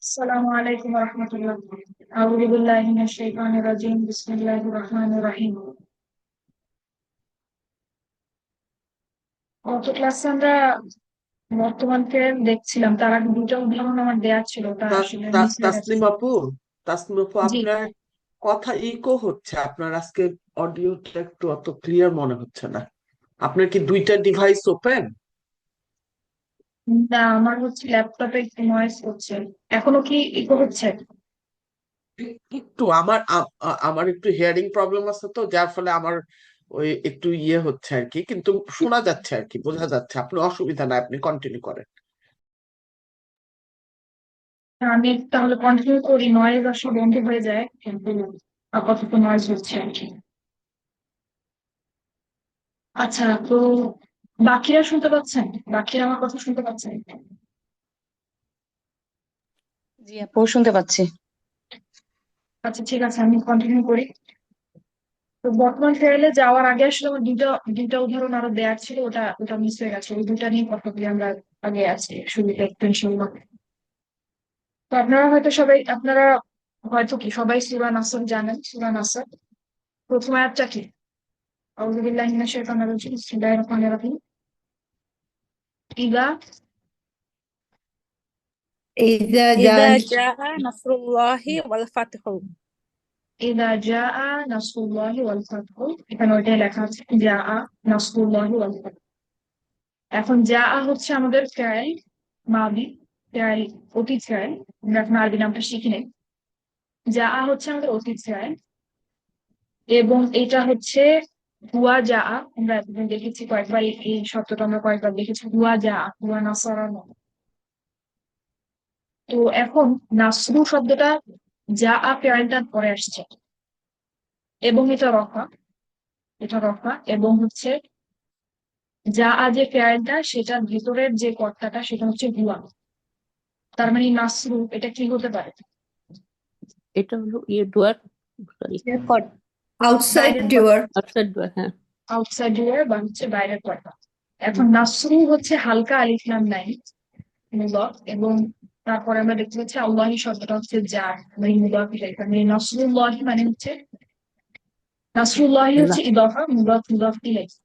السلام عليكم ورحمة الله. أعوذ بالله من الشيطان الرجيم. بسم الله الرحمن الرحيم. গত ক্লাসে আমরা বর্তমানকে দেখছিলাম, তার আগে দুটো উদাহরণ আমার দেয়া ছিল, ওটা আসলে মিস হয়ে গেছে। তাসলিম আপু, তাসলিম আপু, জি, আপনার কথা ইকো হচ্ছে। আপনার আজকে অডিওটা একটু অত ক্লিয়ার মনে হচ্ছে না। আপনার কি দুইটা ডিভাইস ওপেন? না, আমার হচ্ছে ল্যাপটপে একটু নয়েজ হচ্ছে। এখনো কি ইকো হচ্ছে? একটু আমার একটু হিয়ারিং প্রবলেম আছে, তো যার ফলে আমার ওই একটু ইয়ে হচ্ছে আর কি, কিন্তু শোনা যাচ্ছে আর কি, বোঝা যাচ্ছে। আপনি অসুবিধা নাই, আপনি কন্টিনিউ করেন। আমি তাহলে কন্টিনিউ করি, নয়েজ আসলে বন্ধ হয়ে যায়, কিন্তু আপাতত নয়েজ হচ্ছে আর কি। আচ্ছা, তো বাকিরা শুনতে পাচ্ছেন? বাকিরা আমার কথা শুনতে পাচ্ছেন? জি আপু, শুনতে পাচ্ছি। আচ্ছা, ঠিক আছে, আমি কন্টিনিউ করি। তো বর্তমান ফেয়ারে যাওয়ার আগে আসলে আমার দুইটা দুইটা উদাহরণ আরো দেওয়ার ছিল, ওটা ওটা মিস হয়ে গেছে। ওই দুইটা নিয়ে কথা বলি আমরা আগে আছি সুবিধা একটু ইনশাল্লাহ। তো আপনারা হয়তো কি সবাই সূরা নাসর জানেন? সূরা নাসর প্রথম আয়াতটা কি? আউযু বিল্লাহি মিনাশ শাইতানির রাজিম, বিসমিল্লাহির রহমানির রহিম। ইদা إذا إذا جاء جاء نصر الله والفتح ইদা জাআ নাসরুল্লাহি ওয়াল ফাতহু, এখানে ওইটাই লেখা আছে, জাআ নাসরুল্লাহি ওয়াল ফাতহু। এখন জাআ হচ্ছে আমাদের ফেয়াল মাদি, ফেয়াল অতীত ফেয়াল। আমরা এখন আরবি নামটা শিখি নাই। জাআ হচ্ছে আমাদের অতীত ফেয়াল, এবং এটা হচ্ছে হুয়া জা। আমরা এতদিন দেখেছি কয়েকবার, এই শব্দটা আমরা কয়েকবার দেখেছি, হুয়া জা, হুয়া নাসারা নয়। তো এখন নাসরু শব্দটা যা পেয়ারটার পরে আসছে, এবং এটা রফা এবং হচ্ছে যা যে পেয়ারটা, সেটার ভিতরের যে কর্তাটা সেটা হচ্ছে হুয়া। তার মানে নাসরু এটা কি হতে পারে? এটা হলো ডুয়ার, সরি, এরপর আউটসাইড বাইরের কর্তা, ডুয়ার, আউটসাইড ডুয়ার। হ্যাঁ, আউটসাইড বা হচ্ছে বাইরের কর্তা। এখন নাসরু হচ্ছে হালকা আলিফ লাম নাই, মুদাফ, এবং তারপরে আমরা দেখতে পাচ্ছি আল্লাহি শব্দটা হচ্ছে যার, মানে মুদাফ ইলাইহি। মানে নাসরুল্লাহি মানে হচ্ছে, নাসরুল্লাহি হচ্ছে ইদাফা, মুদাফ মুদাফ ইলাইহি।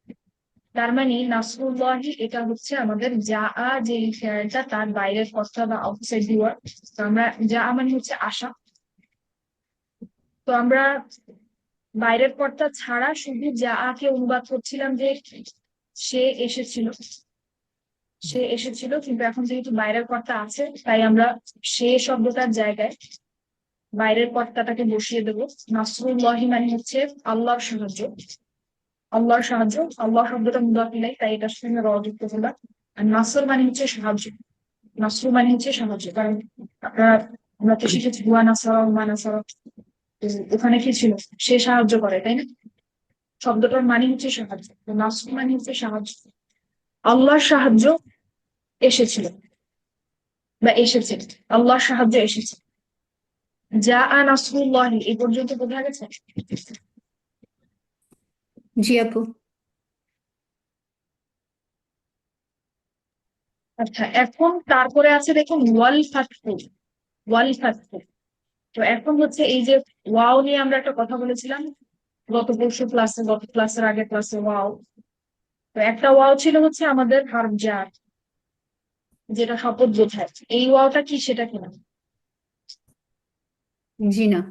তার মানে নাসরুল্লাহি এটা হচ্ছে আমাদের যা যে ফেয়ারটা, তার বাইরের কথা বা আউটসাইড ডিওয়ার। তো আমরা যা মানে হচ্ছে আশা। তো আমরা বাইরের কর্তা ছাড়া শুধু যা কে অনুবাদ করছিলাম যে সে এসেছিল, সে এসেছিল, কিন্তু এখন যেহেতু বাইরের কর্তা আছে, তাই আমরা সে শব্দটার জায়গায় বাইরের কর্তাটাকে বসিয়ে দেবো। নাসরুল্লাহি মানে হচ্ছে আল্লাহর সাহায্য, আল্লাহর সাহায্য। আল্লাহ শব্দটা মুদাফ ইলাইহি, তাই এটার সঙ্গে র যুক্ত করলাম। আর নাসর মানে হচ্ছে সাহায্য, নাসরু মানে হচ্ছে সাহায্য। কারণ আপনারা, আমরা তো শিখেছি হুয়া নাসারা মা নাসারা, ওখানে কি ছিল? সে সাহায্য করে, তাই না? শব্দটার মানে হচ্ছে সাহায্য, তো নাসরু মানে হচ্ছে সাহায্য। আল্লাহর সাহায্য এসেছিল বা এসেছে, আল্লাহর সাহায্য এসেছে। যা নাসরুল্লাহি এই পর্যন্ত বোঝা গেছে? জি আপু। আচ্ছা, এখন তারপরে আছে দেখুন ওয়াল ফাতহু, ওয়াল ফাতহু। তো এখন হচ্ছে এই যে ওয়াও নিয়ে আমরা একটা কথা বলেছিলাম গত ক্লাসের আগের ক্লাসে, ওয়াও। তো একটা ওয়াও ছিল হচ্ছে আমাদের হারফ জার, যেটা শপথ বোঝায়। এই ওয়াওটা কি, সেটা কিনা? জি না।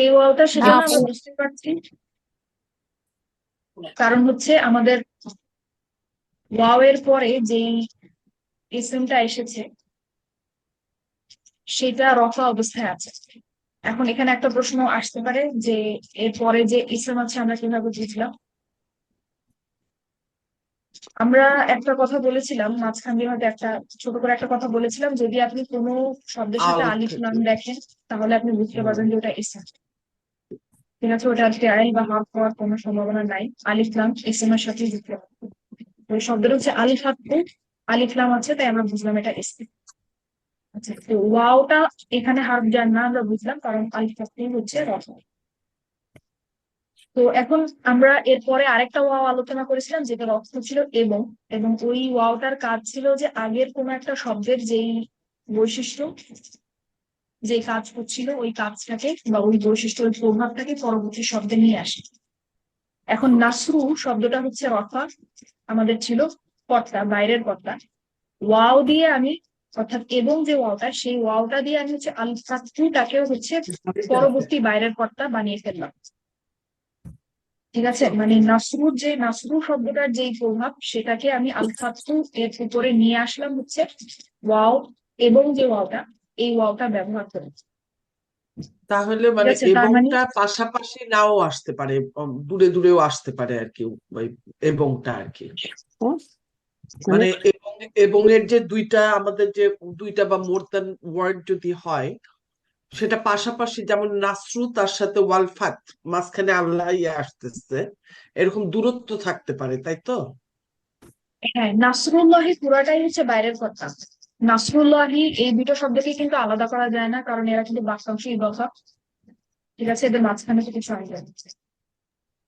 এই ওয়াওটা না সেজন্য আপু। আমরা বুঝতে পারছি, কারণ হচ্ছে আমাদের ওয়াও এর পরে যেই ইসমটা এসেছে সেটা রফা অবস্থায় আছে। এখন এখানে একটা প্রশ্ন আসতে পারে যে এর পরে যে ইসম আছে আমরা কিভাবে বুঝলাম? আমরা একটা কথা বলেছিলাম মাঝখান দিয়ে, হয়তো একটা ছোট করে একটা কথা বলেছিলাম, যদি আপনি কোনো শব্দের সাথে আউট আলিফ থেকে। লাম দেখেন, তাহলে আপনি বুঝতে হুম। পারবেন যে ওটা ইসম। ঠিক আছে, ওটা টেরাই বা হাফ হওয়ার কোনো সম্ভাবনা নাই, আলিফ লাম ইসম এর সাথে যুক্ত। ওই শব্দটা হচ্ছে আলিফ হাফ, আলিফ লাম আছে, তাই আমরা বুঝলাম এটা ইসম। আচ্ছা, তো ওয়াওটা এখানে হার্ফ যার না আমরা বুঝলাম, কারণ আলিফ হাফ হচ্ছে রফা। তো এখন আমরা এরপরে আরেকটা ওয়াও আলোচনা করেছিলাম যেটার অর্থ ছিল এবং, এবং ওই ওয়াওটার কাজ ছিল যে আগের কোনো একটা শব্দের যেই বৈশিষ্ট্য, যে কাজ করছিল ওই কাজটাকে বা ওই বৈশিষ্ট্য ওই প্রভাবটাকে পরবর্তী শব্দে নিয়ে আসে। এখন নাসরু শব্দটা হচ্ছে রফা, আমাদের ছিল কর্তা, বাইরের কর্তা। ওয়াও দিয়ে আমি, অর্থাৎ এবং যে ওয়াওটা, সেই ওয়াওটা দিয়ে আমি হচ্ছে আল ফাতহুটাকেও হচ্ছে পরবর্তী বাইরের কর্তা বানিয়ে ফেললাম। ঠিক আছে, মানে নাসরুর যে নাসরু শব্দটার যেই প্রভাব সেটাকে আমি আল ফাতহু এর উপরে নিয়ে আসলাম হচ্ছে ওয়াও এবং যে ওয়াওটা, এই ওয়াওটা ব্যবহার করে। তাহলে ঠিক মানে আছে, তার মানে এবংটা পাশাপাশি নাও আসতে পারে, দূরে দূরেও আসতে পারে আর কি, ওই এবংটা আর কি। হ্যাঁ, মানে মানে এবং এর যে দুইটা আমাদের যে দুইটা বা মোর দ্যান ওয়ার্ড যদি হয়, সেটা পাশাপাশি, যেমন নাসরু তার সাথে ওয়ালফাত, মাঝখানে আল্লাহ ইয়ে আসতেছে, এরকম দূরত্ব থাকতে পারে, তাই তো? হ্যাঁ, নাসরুল্লাহি পুরাটাই হচ্ছে বাইরের কর্তা। নাসরুল্লাহি এই দুটো শব্দকে কিন্তু আলাদা করা যায় না, কারণ এরা কিন্তু বাক্যাংশ ইবাফা। ঠিক আছে, এদের মাঝখানে তো কিছু আসবে না।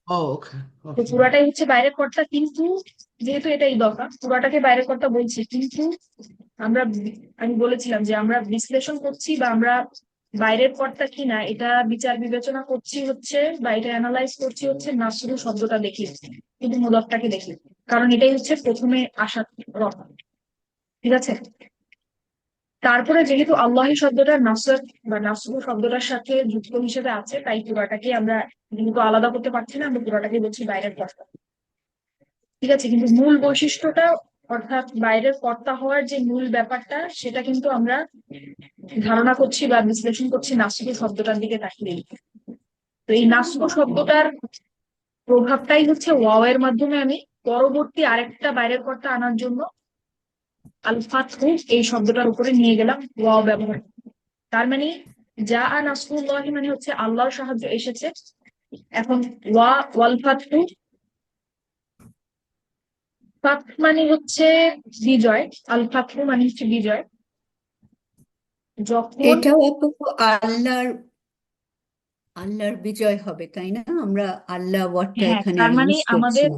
ও, ওকে তো ওকে। পুরাটাই হচ্ছে বাইরের কর্তা, কিন্তু যেহেতু এটা ইবাফা পুরাটাকে বাইরের কর্তা বলছি, কিন্তু আমরা আমি বলেছিলাম যে আমরা বিশ্লেষণ করছি বা আমরা বাইরের কর্তা কিনা এটা বিচার বিবেচনা করছি হচ্ছে, বা এটা অ্যানালাইজ করছি হচ্ছে নাসরু শব্দটা দেখি, কিন্তু মুদাফটাকে দেখি, কারণ এটাই হচ্ছে প্রথমে আসা রফা। ঠিক আছে, তারপরে যেহেতু আল্লাহি শব্দটা নাসর বা নাসরু শব্দটার সাথে যুক্ত হিসেবে আছে, তাই পুরাটাকে আমরা যেহেতু আলাদা করতে পারছি না, আমরা পুরাটাকে বলছি বাইরের কর্তা। ঠিক আছে, কিন্তু মূল বৈশিষ্ট্যটা, অর্থাৎ বাইরের কর্তা হওয়ার যে মূল ব্যাপারটা, সেটা কিন্তু আমরা ধারণা করছি বা বিশ্লেষণ করছি নাসরু শব্দটার দিকে তাকিয়ে। তো এই নাসরু শব্দটার প্রভাবটাই হচ্ছে ওয়াও এর মাধ্যমে আমি পরবর্তী আরেকটা বাইরের কর্তা আনার জন্য আল ফাতহু এই শব্দটার উপরে নিয়ে গেলাম ওয়াও ব্যবহার করে। তার মানে যা আ নাসরুল্লাহ মানে হচ্ছে আল্লাহর সাহায্য এসেছে। এখন ওয়াল ফাতহু, ফাত মানে হচ্ছে বিজয়, আল ফাতহু মানে হচ্ছে বিজয়। যখন, এটাও আপু আল্লাহর আল্লাহর বিজয় হবে, তাই না? আমরা আল্লাহ ওয়ার্ডটা হ্যাঁ, এখানে তার মানে ইউজ করছি। আমাদের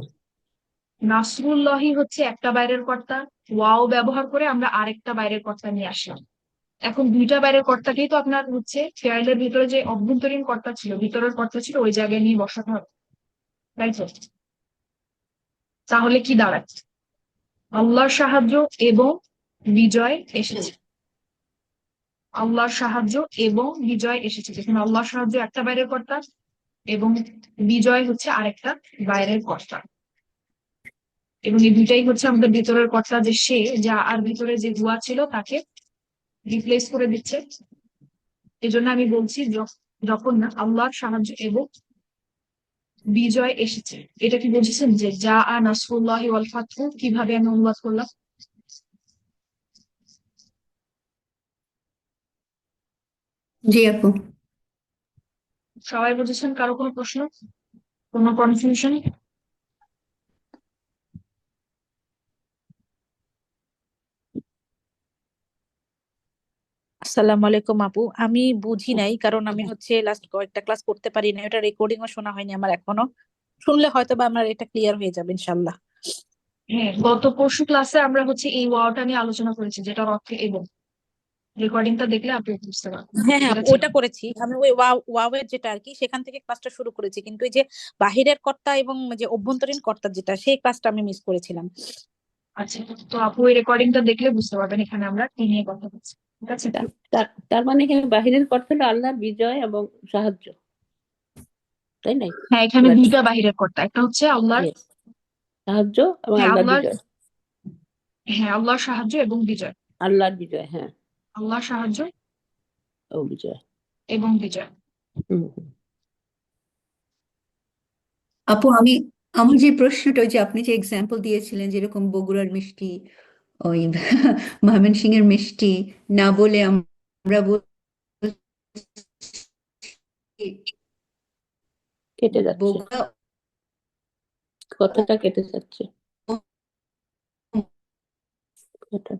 নাসরুল্লাহি হচ্ছে একটা বাইরের কর্তা, ওয়াও ব্যবহার করে আমরা আরেকটা বাইরের কর্তা নিয়ে আসলাম। এখন দুইটা বাইরের কর্তাকেই তো আপনার হচ্ছে ফেয়ারের ভিতরে যে অভ্যন্তরীণ কর্তা ছিল, ভিতরের কর্তা ছিল, ওই জায়গায় নিয়ে বসাতে হবে, তাই তো? তাহলে কি দাঁড়ায়? আল্লাহর সাহায্য এবং বিজয় এসেছে। আল্লাহর সাহায্য এবং বিজয় এসেছে, যেখানে আল্লাহর সাহায্য একটা বাইরের কর্তা এবং বিজয় হচ্ছে আরেকটা বাইরের কর্তা। এবং এই দুইটাই হচ্ছে আমাদের ভিতরের কর্তা, যে সে যা আর ভিতরে যে হুয়া ছিল তাকে রিপ্লেস করে দিচ্ছে। এজন্য আমি বলছি যখন না আল্লাহর সাহায্য এবং বিজয় এসেছে, এটা কি বুঝেছেন যে যা আ নাসরুল্লাহি ওয়াল ফাতহু কিভাবে আমি অনুবাদ করলাম? জি আপু। সবাই বুঝেছেন? কারো কোনো প্রশ্ন, কোনো কনফিউশন? আসসালামু আলাইকুম আপু, আমি বুঝি নাই কারণ আমি হচ্ছে লাস্ট কয়েকটা ক্লাস করতে পারি না, এটা রেকর্ডিংও শোনা হয়নি আমার এখনো। শুনলে হয়তো বা আমার এটা ক্লিয়ার হয়ে যাবে ইনশাল্লাহ। হ্যাঁ, গত পরশু ক্লাসে আমরা হচ্ছে এই ওয়ার্ডটা নিয়ে আলোচনা করেছি, যেটার অর্থ এবং। রেকর্ডিংটা দেখলে আপনি বুঝতে পারবেন। হ্যাঁ হ্যাঁ ঠিক আপু, আছে, ওটা করেছি আমি, ওই ওয়াওয়ের যেটা আর কি সেখান থেকে ক্লাসটা শুরু করেছি, কিন্তু এই যে বাহিরের কর্তা এবং যে অভ্যন্তরীণ কর্তা যেটা, সেই ক্লাসটা আমি মিস করেছিলাম। আচ্ছা। তো আপু এই রেকর্ডিংটা দেখলে বুঝতে পারবেন এখানে আমরা কি নিয়ে কথা বলছি। ঠিক আছে, তার মানে এখানে বাহিরের করতে হলো আল্লাহর বিজয় এবং সাহায্য, তাই নাই? হ্যাঁ, এখানে এবার দুইটা বাহিরের কর্তা, একটা হচ্ছে আল্লাহর, yes, সাহায্য এবং হ্যাঁ আল্লাহর আল্লাহর, বিজয়। হ্যাঁ আল্লাহর সাহায্য এবং বিজয়। আল্লাহর বিজয়, হ্যাঁ, আল্লাহর সাহায্য ও বিজয়। এবং বিজয়। হুম হুম। আপু আমার যে প্রশ্নটা, ওই যে আপনি যে এক্সাম্পল দিয়েছিলেন, যেরকম বগুড়ার মিষ্টি, ওই ময়মনসিংহের মিষ্টি না বলে আমরা বলছি কেটে যাচ্ছে, বগুড়া ও কথাটা কেটে যাচ্ছে। কথা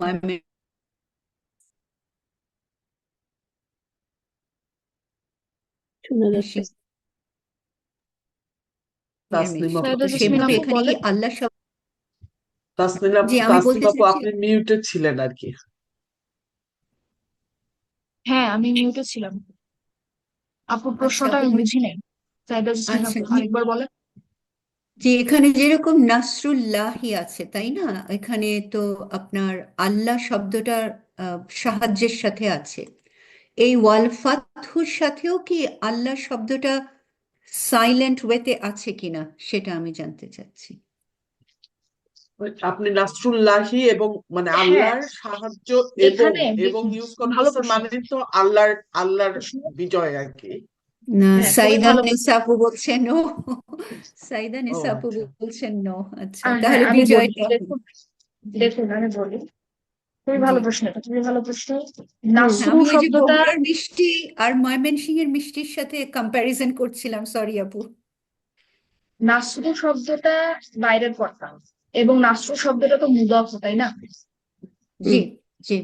ময়মনসিংহ। শোনা যাচ্ছে। তাসনিম মিষ্টি আপু সাইদা তো জি জেসমিন সেভাবে আপু এখানে কি বলেন। আল্লাহ শব্দ জি আমি তাসনিম বলতে আপু চাইছি আপনি মিউটেড ছিলেন আর কি। হ্যাঁ, আমি মিউটে ছিলাম। আপুর আচ্ছা প্রশ্নটা আপু আমি বুঝি নাই। সাইদা জেসমিন আচ্ছা আপু আরেকবার বলেন। যে এখানে যেরকম নাসরুল্লাহি আছে তাই না, এখানে তো আপনার আল্লাহ শব্দটার সাহায্যের সাথে আছে, এই ওয়াল ফাতহুর সাথেও কি আল্লাহ শব্দটা সাইলেন্ট ওয়েতে আছে কিনা সেটা আমি জানতে চাচ্ছি। আপনি নাসরুল্লাহি এবং মানে হ্যাঁ, আল্লাহর সাহায্য এবং এখানে এবং দেখুন, ইউজ ভালো করতেছেন প্রশ্ন। মানে তো আল্লাহর বিজয় আর কি। না, হ্যাঁ, খুবই সাইদা ভালো প্রশ্ন। নিসা আপু বলছে নো। সাইদা ও নিসা আপু আচ্ছা। বলছেন নো। আচ্ছা হ্যাঁ, তাহলে আমি বলি, বিজয়টা দেখুন দেখুন আমি বলি, খুবই জি ভালো প্রশ্ন, এটা খুবই ভালো প্রশ্ন। হ্যাঁ, নাসরু আমি ওই যে শব্দটা, বগুড়ার মিষ্টি আর ময়মনসিংহের মিষ্টির সাথে কম্প্যারিজন করছিলাম, সরি আপু। নাসরু শব্দটা বাইরের কর্তা, এবং নাসরু শব্দটা তো মুদাফ, তাই না? জি হুম। জি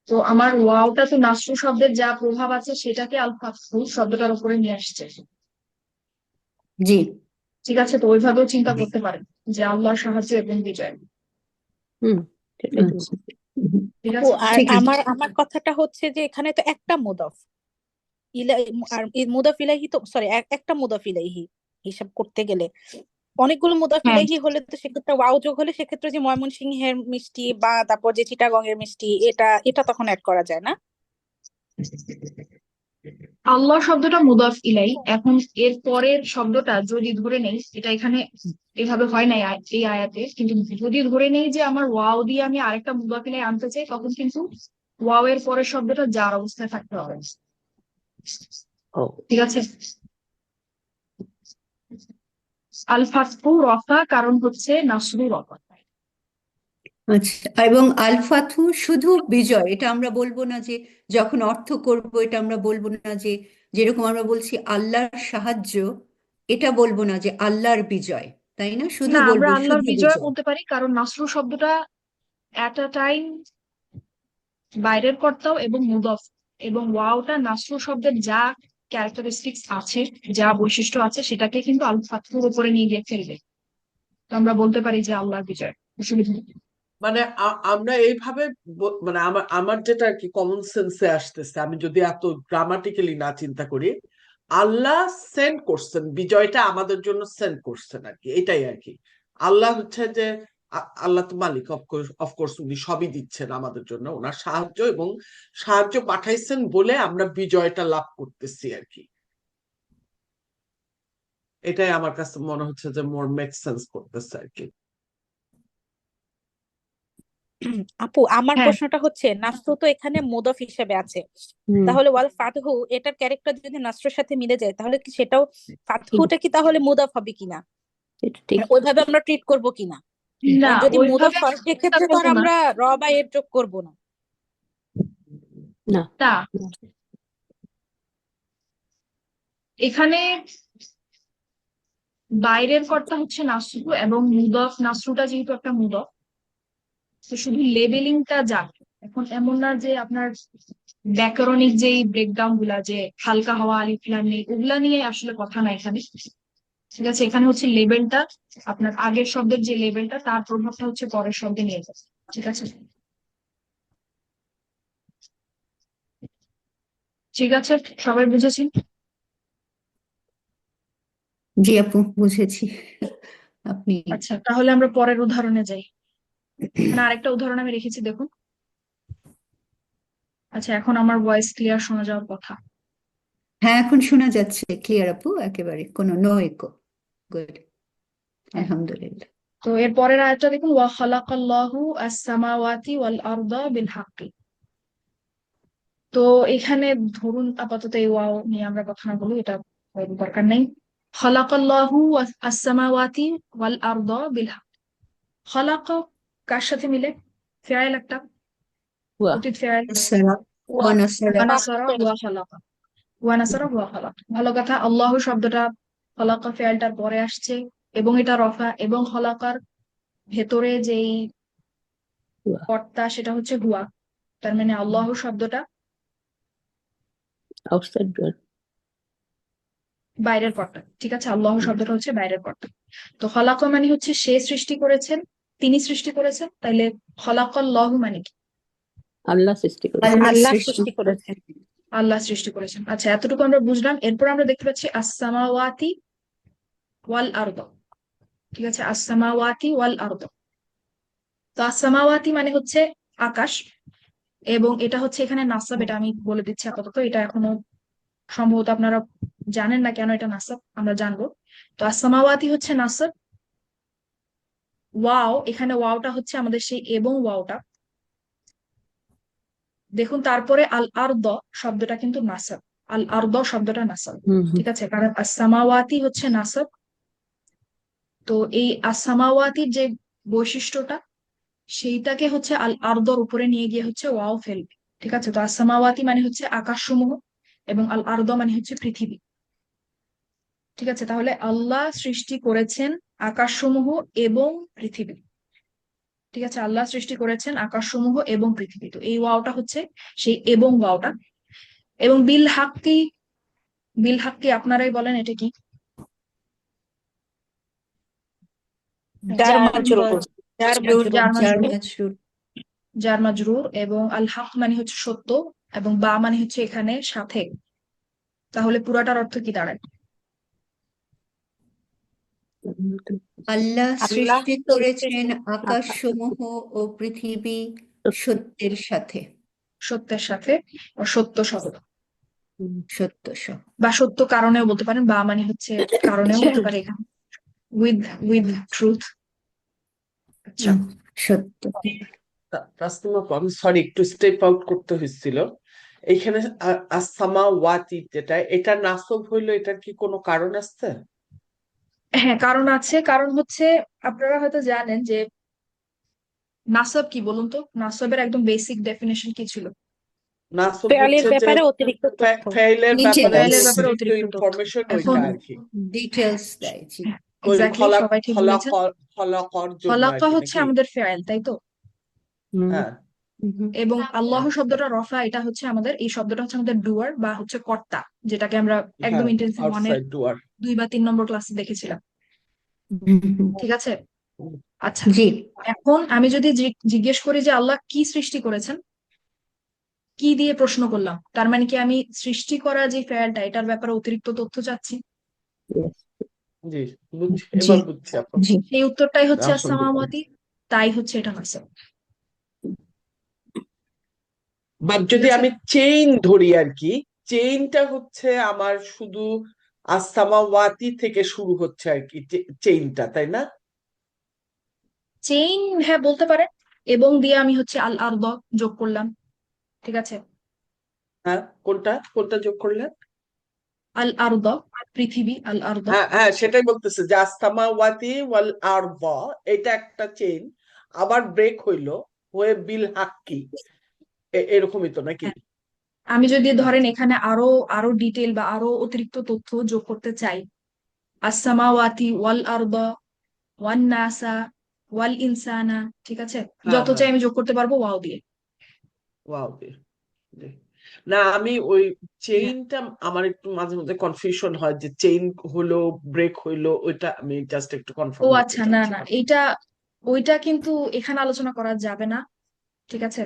তো আমার ওয়াওটা তো নাসরু শব্দের যা প্রভাব আছে সেটাকে আল ফাতহু শব্দটার উপরে নিয়ে আসছে। জি ঠিক আছে, তো ওইভাবেও চিন্তা করতে পারেন যে আল্লাহর সাহায্য এবং বিজয়। হুম, সেটাই তো আচ্ছা বলছি। হুম। ঠিক আপু আছে। আর ঠিক আছে। আমার কথাটা হচ্ছে যে এখানে তো একটা মুদাফ আর মুদাফ ইলাইহি, তো সরি, একটা মুদাফ ইলাইহি হিসাব করতে গেলে অনেকগুলো মুদাফ হ্যাঁ, ইলাইহি হলে তো সেক্ষেত্রে ওয়াও যোগ হলে সেক্ষেত্রে যে ময়মনসিংহের মিষ্টি বা তারপর যে চিটাগং এর মিষ্টি, এটা এটা তখন অ্যাড করা যায় না? আল্লাহ শব্দটা মুদাফ ইলাই। এখন এর পরের শব্দটা যদি ধরে নেই, এটা এখানে এভাবে হয় না এই আয়াতে, কিন্তু যদি ধরে নেই যে আমার ওয়াও দিয়ে আমি আরেকটা মুদাফ ইলাই আনতে চাই, তখন কিন্তু ওয়াও এর পরের শব্দটা যার অবস্থায় থাকতে হবে। ও ঠিক আছে। আল ফাতহু রফা, কারণ হচ্ছে নাসরু রফা। আচ্ছা, এবং আল ফাতহু শুধু বিজয় এটা আমরা বলবো না, যে যখন অর্থ করব এটা আমরা বলবো না যে যেরকম আমরা বলছি আল্লাহর সাহায্য, এটা বলবো না যে আল্লাহর বিজয়, তাই না, শুধু না, আমরা বলবো আল্লাহর শুধু বিজয় বিজয়। বলতে পারি, কারণ নাসরু শব্দটা এট আ টাইম বাইরের কর্তাও এবং মুদফ, এবং ওয়াওটা নাসরু শব্দের যা ক্যারেক্টারিস্টিক্স আছে, যা বৈশিষ্ট্য আছে, সেটাকে কিন্তু আল ফাতহুর উপরে নিয়ে গিয়ে ফেলবে। তো আমরা বলতে পারি যে আল্লাহর বিজয়, অসুবিধা নেই। মানে আমরা এইভাবে মানে আমার আমার যেটা আর কি কমন সেন্সে আসতেছে, আমি যদি এত গ্রামাটিক্যালি না চিন্তা করি, আল্লাহ সেন্ড করছেন বিজয়টা আমাদের জন্য, সেন্ড করছেন আর কি, এটাই আর কি। আল্লাহ হচ্ছে যে আল্লাহ তো মালিক, অফকোর্স উনি সবই দিচ্ছেন আমাদের জন্য, ওনার সাহায্য এবং সাহায্য পাঠাইছেন বলে আমরা বিজয়টা লাভ করতেছি আর কি। এটাই আমার কাছে মনে হচ্ছে যে মোর মেক সেন্স করতেছে আর কি। আপু আমার হ্যাঁ, প্রশ্নটা হচ্ছে নাসরু তো এখানে মুদাফ হিসেবে আছে, হুম, তাহলে ওয়াল ফাতহু এটার ক্যারেক্টার যদি নাসরুর সাথে মিলে যায় তাহলে কি সেটাও ঠিক, ফাতহুটা কি তাহলে মুদাফ হবে কিনা, এটা ঠিক। মানে ওইভাবে আমরা ট্রিট করব কিনা? না, কারণ যদি মুদাফ ওইভাবে হয় আমরা চিন্তা সেক্ষেত্রে তো আর করবো না। আমরা র বা এর যোগ করবো না। না, তা না। এখানে বাইরের কর্তা হচ্ছে নাসরু, এবং মুদফ, নাসরুটা যেহেতু একটা মুদফ, তো শুধু লেবেলিংটা যাবে। এখন এমন না যে আপনার ব্যাকরণিক যেই ব্রেকডাউন গুলা, যে হালকা হওয়া, আলিফ লাম নেই, ওগুলা নিয়ে আসলে কথা না এখানে। ঠিক আছে, এখানে হচ্ছে লেবেলটা, আপনার আগের শব্দের যে লেবেলটা, তার প্রভাবটা হচ্ছে পরের শব্দে নিয়ে যাবে। ঠিক আছে, ঠিক আছে, সবাই বুঝেছি। জি আপু বুঝেছি। আপনি আচ্ছা, তাহলে আমরা পরের উদাহরণে যাই। এখানে আরেকটা উদাহরণ আমি রেখেছি, দেখুন। আচ্ছা, এখন আমার ভয়েস ক্লিয়ার শোনা যাওয়ার কথা। হ্যাঁ এখন শোনা যাচ্ছে ক্লিয়ার আপু, একেবারে কোনো নো ইকো। গুড, হ্যাঁ, আলহামদুলিল্লাহ। তো এর পরের আয়াতটা দেখুন, ওয়া খালাকাল্লাহু আস-সামাওয়াতি ওয়াল আরদা বিল হাক্কি। তো এখানে ধরুন আপাতত এই ওয়াও নিয়ে আমরা কথা না বলি, এটা দরকার নেই। খালাকাল্লাহু আস-সামাওয়াতি ওয়াল আরদা বিল হাক্কি। খালাকা কার সাথে মিলে? ফেয়াল একটা, হুয়া, অতীত ফেয়াল। নাসারা ওয়া নাসারা। ওয়া নাসারা ওয়া খালাকা, ওয়া নাসারা ওয়া খালাকা। ভালো কথা, আল্লাহ শব্দটা খালাকা ফেয়ালটার পরে আসছে, এবং এটা রফা, এবং খালাকার ভেতরে যেই হুয়া, কর্তা সেটা হচ্ছে হুয়া। তার মানে আল্লাহ শব্দটা আউটসাইড ডোর। বাইরের কর্তা, ঠিক আছে, আল্লাহ শব্দটা হচ্ছে বাইরের কর্তা। তো খলাকা মানে হচ্ছে সে সৃষ্টি করেছেন, তিনি সৃষ্টি করেছেন, তাইলে খলাকাল্লাহু মানে কি? আল্লাহ সৃষ্টি করেছে। আল্লাহ আল্লাহ সৃষ্টি সৃষ্টি করেছেন। আল্লাহ সৃষ্টি করেছেন। আচ্ছা, এতটুকু আমরা বুঝলাম। এরপর আমরা দেখতে পাচ্ছি আসসামাওয়াতি ওয়াল আরদ, ঠিক আছে, আসসামাওয়াতি ওয়াল আরদ। তো আসসামাওয়াতি মানে হচ্ছে আকাশ, এবং এটা হচ্ছে এখানে নাসাব, এটা আমি বলে দিচ্ছি আপাতত, এটা এখনো সম্ভবত আপনারা জানেন না কেন এটা নাসাব, আমরা জানবো। তো আসসামাওয়াতি হচ্ছে নাসাব। ওয়াও, এখানে ওয়াওটা হচ্ছে আমাদের সেই এবং ওয়াওটা, দেখুন তারপরে আল আরদ শব্দটা কিন্তু নাসাব, আল আরদ শব্দটা নাসাব, হুম হুম ঠিক আছে, কারণ আসসামাওয়াতি হচ্ছে নাসাব। তো এই আসসামাওয়াতির যে বৈশিষ্ট্যটা, সেইটাকে হচ্ছে আল আরদর উপরে নিয়ে গিয়ে হচ্ছে ওয়াও ফেলবে, ঠিক আছে। তো আসসামাওয়াতি মানে হচ্ছে আকাশসমূহ, এবং আল আরদ মানে হচ্ছে পৃথিবী, ঠিক আছে। তাহলে আল্লাহ সৃষ্টি করেছেন আকাশসমূহ এবং পৃথিবী, ঠিক আছে, আল্লাহ সৃষ্টি করেছেন আকাশসমূহ এবং পৃথিবী। তো এই ওয়াওটা হচ্ছে সেই এবং ওয়াওটা। এবং বিল হাক্কি, বিল হাক্কি আপনারাই বলেন এটা কি? যার যার মাজরুর, যার মাজরুর, মাজরুর। জার জার মাজরুর, মাজরুর। জার মাজরুর, এবং আল হক মানে হচ্ছে সত্য, এবং বা মানে হচ্ছে এখানে সাথে। তাহলে পুরাটার অর্থ কি দাঁড়ায়? আল্লাহ আল্লাহ সৃষ্টি করেছেন আকাশসমূহ ও পৃথিবী সত্যের সাথে, সত্যের সাথে, ও সত্য সহ, সত্য সহ। বা সত্য কারণেও বলতে পারেন, বা মানে হচ্ছে কারণেও হতে পারে এখানে, উইথ উইথ ট্রুথ। আচ্ছা, হুম, সত্য। তাসলিমা আপু, আমি সরি, একটু স্টেপ আউট করতে হয়েছিল এইখানে। আসামা ওয়াতি যেটা, এটা নাসব হইলো, এটার কি কোনো কারণ আছে? হ্যাঁ কারণ আছে। কারণ হচ্ছে আপনারা হয়তো জানেন যে নাসব কি বলুন তো, নাসবের একদম বেসিক ডেফিনেশন কি ছিল? নাসব ফেয়ালের হচ্ছে যে ব্যাপারে অতিরিক্ত তথ্য। ফেইলের ব্যাপারে যে ফেয়েলের ডিটেলস, ব্যাপারে অতিরিক্ত অতিরিক্ত তথ্য। ইনফরমেশন, এখন ওইটা আর কি। ডিটেলস দেয়, জি। ওই এক্স্যাক্টলি, সবাই ঠিক বলেছেন। খলাকর জন্য আর খলাকা কি, হচ্ছে নাকি? আমাদের ফেয়েল, তাই তো। হ্যাঁ, এবং আল্লাহ শব্দটা রফা, এটা হচ্ছে আমাদের, এই শব্দটা হচ্ছে আমাদের ডুয়ার বা হচ্ছে কর্তা, যেটাকে আমরা একদম হ্যাঁ, ইন্টেন্সিভ ওয়ানের আউটসাইড ডুয়ার। 2 বা 3 নম্বর ক্লাসে দেখেছিলাম, ঠিক আছে। আচ্ছা, জি। এখন আমি যদি জিজ্ঞেস করি যে আল্লাহ কি সৃষ্টি করেছেন, কি দিয়ে প্রশ্ন করলাম, তার মানে কি আমি সৃষ্টি করা যে ফেয়ালটা, এটার ব্যাপারে অতিরিক্ত তথ্য চাচ্ছি? জি, বুঝছি, জি। এবার বুঝছি আপু। জি। সেই উত্তরটাই হচ্ছে আলহামদুলিল্লাহ। আসসামাওয়াতি, তাই হচ্ছে এটা নাসব, বাট ঠিক যদি আছে। আমি চেইন ধরি আর কি, চেইনটা হচ্ছে আমার শুধু আসামাওয়াতি থেকে শুরু হচ্ছে আর কি, চেইনটা, তাই না? চেইন, হ্যাঁ বলতে পারেন। এবং দিয়ে আমি হচ্ছে আল আরদ যোগ করলাম, ঠিক আছে। হ্যাঁ, কোনটা কোনটা যোগ করলেন? আল আরদ, পৃথিবী, আল আরদ। হ্যাঁ হ্যাঁ, সেটাই বলতেছে যে আস্তামাওয়াতি ওয়াল আরদ, এটা একটা চেইন। আবার ব্রেক হইলো, হয়ে বিল হাক্কি, এরকমই তো নাকি? হ্যাঁ, আমি যদি ধরেন আচ্ছা। এখানে আরো আরো ডিটেল বা আরো অতিরিক্ত তথ্য যোগ করতে চাই, আসসামাওয়াতি ওয়াল আরদ ওয়ান নাসা ওয়াল ইনসানা, ঠিক আছে, হ্যাঁ যত হ্যাঁ, চাই আমি যোগ করতে পারবো ওয়াও দিয়ে। ওয়াও, না আমি ওই হ্যাঁ। চেইনটা, আমার একটু মাঝে মধ্যে কনফিউশন হয় যে চেইন হলো, ব্রেক হইলো, ওইটা আমি জাস্ট একটু ও কনফার্ম হতে আচ্ছা, না না, চাচ্ছিলাম। এইটা ওইটা কিন্তু এখানে আলোচনা করা যাবে না, ঠিক আছে।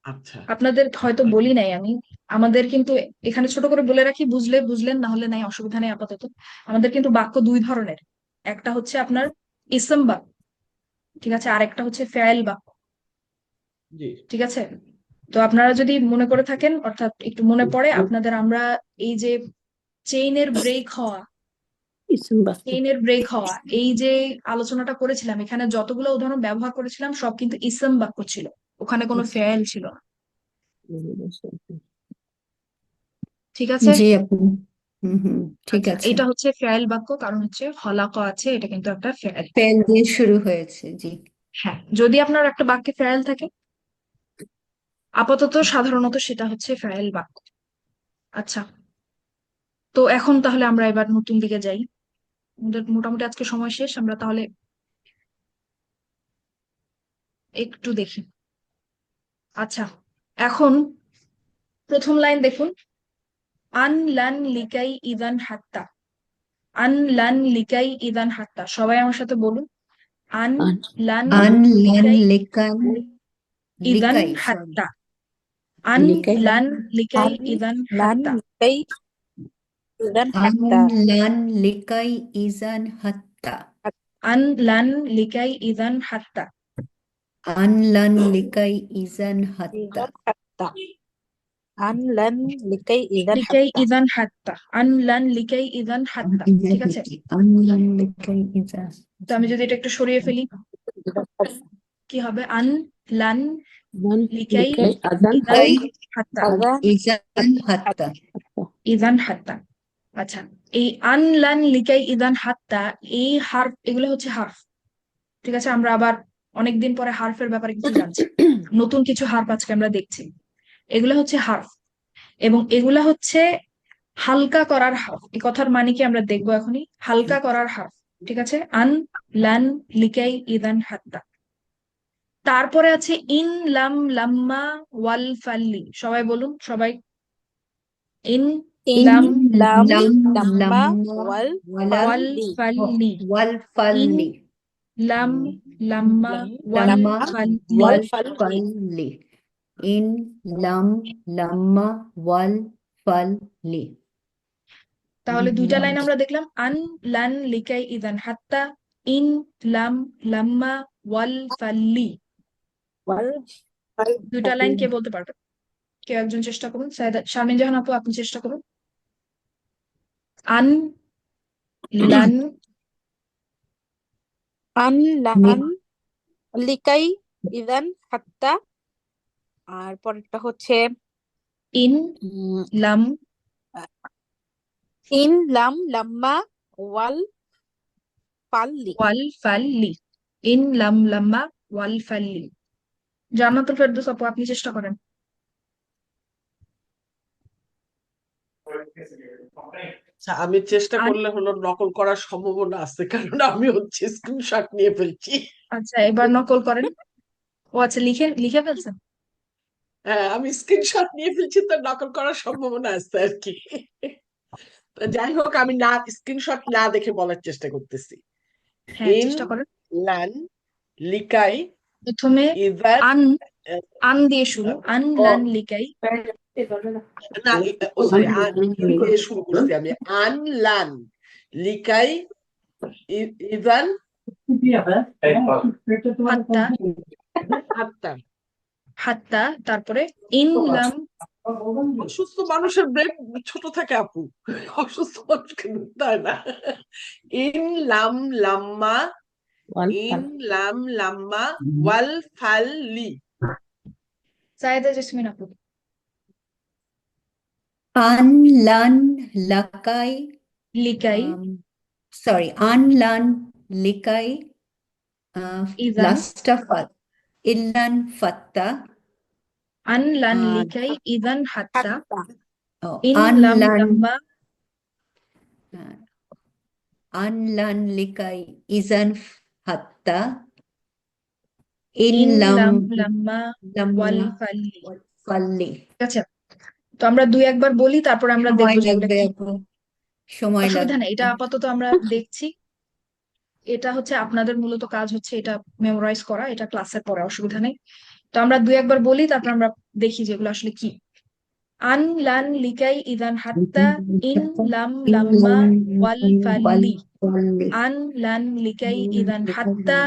আচ্ছা আপনাদের হয়তো বলি নাই আমি, আমাদের কিন্তু এখানে ছোট করে বলে রাখি, বুঝলে বুঝলেন, না হলে নাই, অসুবিধা নেই আপাতত। আমাদের কিন্তু বাক্য 2 ধরনের, একটা হচ্ছে আপনার ইসম বাক্য, ঠিক আছে, আর একটা হচ্ছে ফেয়েল বাক্য, জি। ঠিক আছে। তো আপনারা যদি মনে করে থাকেন, অর্থাৎ একটু মনে পড়ে আপনাদের, আমরা এই যে চেইনের ব্রেক হওয়া, ইসম বাক্য। চেইনের ব্রেক হওয়া, এই যে আলোচনাটা করেছিলাম, এখানে যতগুলো উদাহরণ ব্যবহার করেছিলাম সব কিন্তু ইসম বাক্য ছিল, ওখানে কোনো ফেয়েল ছিল না, ঠিক আছে। জি আপু। হুম, ঠিক আচ্ছা, আছে। এটা হচ্ছে ফেয়েল বাক্য, কারণ হচ্ছে খলাকা আছে, এটা কিন্তু একটা ফেয়েল। পেন দিয়ে শুরু হয়েছে, জি। হ্যাঁ, যদি আপনার একটা বাক্যে ফেয়েল থাকে, আপাতত সাধারণত সেটা হচ্ছে ফেয়েল বাক্য। আচ্ছা, তো এখন তাহলে আমরা এবার নতুন দিকে যাই। আমাদের মোটামুটি আজকে সময় শেষ, আমরা তাহলে একটু দেখি। আচ্ছা, এখন প্রথম লাইন দেখুন, আন লান লিকাই ইদান হাত্তা। আন লান লিকাই ইদান হাত্তা, সবাই আমার সাথে বলুন। আন আন লান আন লান লিকাই লিকান ইদান লিকাই সরি হাত্তা। আন লিকাই লান লিকাই আন ইদান লান হাত্তা। লিকাই ইদান আন হাত্তা। লান লিকাই ইজান হাত্তা আন লান লিকাই ইদান হাত্তা। আন লান লিকাই ইজান হাত্তা ইদান হাত্তা। আন লান লিকাই ইদান লিকাই হাত্তা। ইদান হাত্তা। আন লান লিকাই ইদান হাত্তা। ঠিক আছে, আন লান লিকাই ইজান তো আমি যদি এটা একটু সরিয়ে ফেলি কি হবে? আন লান মান লিকাই লিকাই আজান ইদান লিকাই হাত্তা। আজান ইজান হাত্তা ইদান হাত্তা। আচ্ছা, এই আন লান লিকাই ইদান হাত্তা, এই হার্ফ, এগুলো হচ্ছে হার্ফ। ঠিক আছে, আমরা আবার অনেকদিন পরে হার্ফের ব্যাপারে কিছু জানছি, নতুন কিছু হার্ফ আজকে আমরা দেখছি। এগুলো হচ্ছে হার্ফ, এবং এগুলা হচ্ছে হালকা করার হার্ফ। এই কথার মানে কি আমরা দেখবো এখনই। হালকা করার হার্ফ, ঠিক আছে। আন লান লিকাই ইদান হাত্তা। তারপরে আছে ইন লাম লাম্মা ওয়াল ফাল্লি। সবাই বলুন, সবাই। ইন ইন লাম লাম লাম লাম্মা লাম্মা ওয়াল ওয়ালাল ওয়াল ফাল্লি। ফাল্লি। ওয়াল ইন ফাল্লি লাম লাম্মা লাম ওয়াল লাম্মা ফাল্লি। ওয়াল ওয়াল ফাল্লি। ফাল্লি ইন লাম লাম্মা ওয়াল ফাল্লি তাহলে দুইটা লাইন আমরা দেখলাম, আন লান লিকাই ইদান হাত্তা, ইন লাম লাম্মা ওয়াল ফাল্লি। ওয়াল দুইটা লাইন ফাল্লি। কে বলতে পারবে? কেউ একজন চেষ্টা করুন। শারমিন জাহান আপু, আপনি চেষ্টা করুন। আন লান আন লান লিকাই ইদান হাত্তা। আর পরেরটা হচ্ছে ইন উম, লাম ইন লাম লাম্মা ওয়াল ফাল্লি। ওয়াল ফাল্লি। ইন লাম লাম্মা ওয়াল ফাল্লি। জান্নাতুল ফেরদৌস আপু, আপনি চেষ্টা করেন। আচ্ছা, আমি চেষ্টা আন করলে হলো নকল করার সম্ভাবনা আছে, কারণ আমি হচ্ছে স্ক্রিনশট নিয়ে ফেলছি। আচ্ছা, এবার নকল করেন। ও আচ্ছা, লিখে লিখে ফেলছেন। হ্যাঁ, আমি স্ক্রিনশট নিয়ে ফেলছি, তো নকল করার সম্ভাবনা আছে আর কি। তো যাই হোক, আমি না স্ক্রিনশট না দেখে বলার চেষ্টা করতেছি। হ্যাঁ, ইন চেষ্টা করেন। লান লিকাই প্রথমে ইজান আন, আন দিয়ে শুরু। আন ও লান লিকাই। না, ও সরি, ইন দিয়ে শুরু করছি আমি। আন লান লিকাই ইজান হাত্তা। হাত্তা। হাত্তা, তারপরে ইন লাম। অসুস্থ মানুষের ব্রেন ছোট থাকে আপু, অসুস্থ মানুষকে ধরতে হয় না। ইন লাম লাম্মা ওয়াল ইন লাম লাম্মা ওয়াল ফাল্লি। সায়েদা জেসমিন আপু। আন লান লাকাই লিকাই সরি আন লান লিকাই ইদান। লাস্টা ফাত ইল্লান ফাত্তা আন লান আর লিকাই ইদান হাত্তা। হাত্তা। ইন আন লাম লান লাম্মা। আন লান লিকাই ইজান হাত্তা ইন ইন লাম লাম লাম্মা ওয়াল লাম্মা ফাল্লি। ফাল্লি ঠিক আছে, তো আমরা দুই একবার বলি, তারপর আমরা সময় দেখবো যে এগুলা লাগবে কি। আপু সময় অসুবিধা লাগবে নেই, এটা আপাতত আমরা দেখছি। এটা হচ্ছে আপনাদের মূলত কাজ হচ্ছে এটা মেমোরাইজ করা, এটা ক্লাসের পরে, অসুবিধা নেই। তো আমরা দুই একবার বলি, তারপর আমরা দেখি যেগুলো আসলে কি। আন লান লিকাই ইদান হাত্তা, ইন লাম ইন লাম্মা লাম ওয়াল ওয়াল ফাল্লি। ফাল্লি আন লান লিকাই ইদান হাত্তা,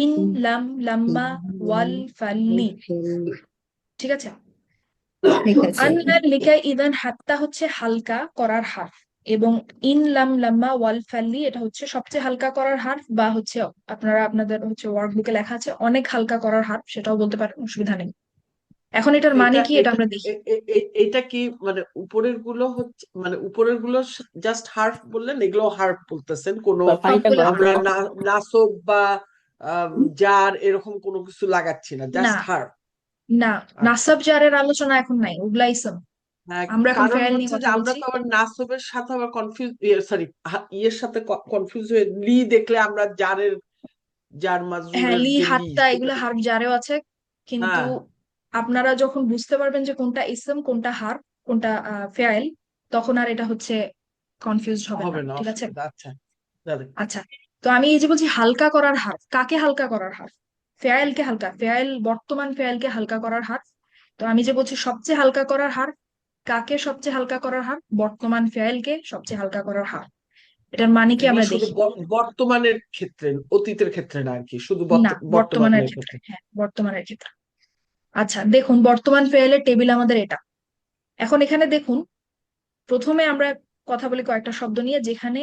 ইন লাম লাম্মা ওয়াল ফাল্লি। ঠিক আছে, ঠিক আছে আন লান লিকাই ইদান হাত্তা হচ্ছে হালকা করার হার্ফ, এবং ইন লাম লাম্মা ওয়াল ফাল্লি এটা হচ্ছে সবচেয়ে হালকা করার হার্ফ, বা হচ্ছে আপনারা আপনাদের হচ্ছে ওয়ার্কবুকে লেখা আছে অনেক হালকা করার হার্ফ, সেটাও বলতে পারেন, অসুবিধা নেই। এখন এটার মানে এটা কি, এটা এটা আমরা দেখি। এটা কি মানে উপরের গুলো হচ্ছে, মানে উপরের গুলো জাস্ট হার্ফ বললেন, এগুলো হার্ফ বলতেছেন, কোনো পানিটা সবগুলো গরম আমরা করো। নাসব বা জার এরকম কোনো কিছু লাগাচ্ছি না, না, জাস্ট হার্ফ। না, আচ্ছা, নাসাব জারের আলোচনা এখন নাই, ওগুলা ইসম। আমরা এখন কারণ ফেয়াল নিয়ে হচ্ছে যে কথা আমরা বলছি। তো আবার নাসবের সাথে আবার কনফিউজ, সরি, ইয়ের সাথে কনফিউজ হয়ে লি দেখলে আমরা জারের, জার হ্যাঁ, মাজরুরের লি যে লি হাত্তা সেটা এগুলো হার্ফ জারেও আছে, কিন্তু হ্যাঁ আপনারা যখন বুঝতে পারবেন যে কোনটা ইসম কোনটা হার্ফ কোনটা ফেয়াল, তখন আর এটা হচ্ছে কনফিউজড হবে না, হবে না, ঠিক আছে? অসুবিধা। আচ্ছা, জানেন। আচ্ছা, তো আমি এই যে বলছি হালকা করার হার, কাকে হালকা করার হার? ফেয়াইলকে হালকা, ফেয়াইল বর্তমান ফেয়াইলকে হালকা করার হার। তো আমি যে বলছি সবচেয়ে হালকা করার হার, কাকে সবচেয়ে হালকা করার হার? বর্তমান ফেয়াইলকে সবচেয়ে হালকা করার হার। এটার মানে কি এগুলো আমরা শুধু দেখি। বর্তমানের ক্ষেত্রে, অতীতের ক্ষেত্রে না আর কি, শুধু না, বর্তমানের বর্তমানের ক্ষেত্রে, ক্ষেত্রে। হ্যাঁ বর্তমানের ক্ষেত্রে। আচ্ছা দেখুন, বর্তমান ফেয়াইলের টেবিল আমাদের এটা। এখন এখানে দেখুন, প্রথমে আমরা কথা বলি কয়েকটা শব্দ নিয়ে, যেখানে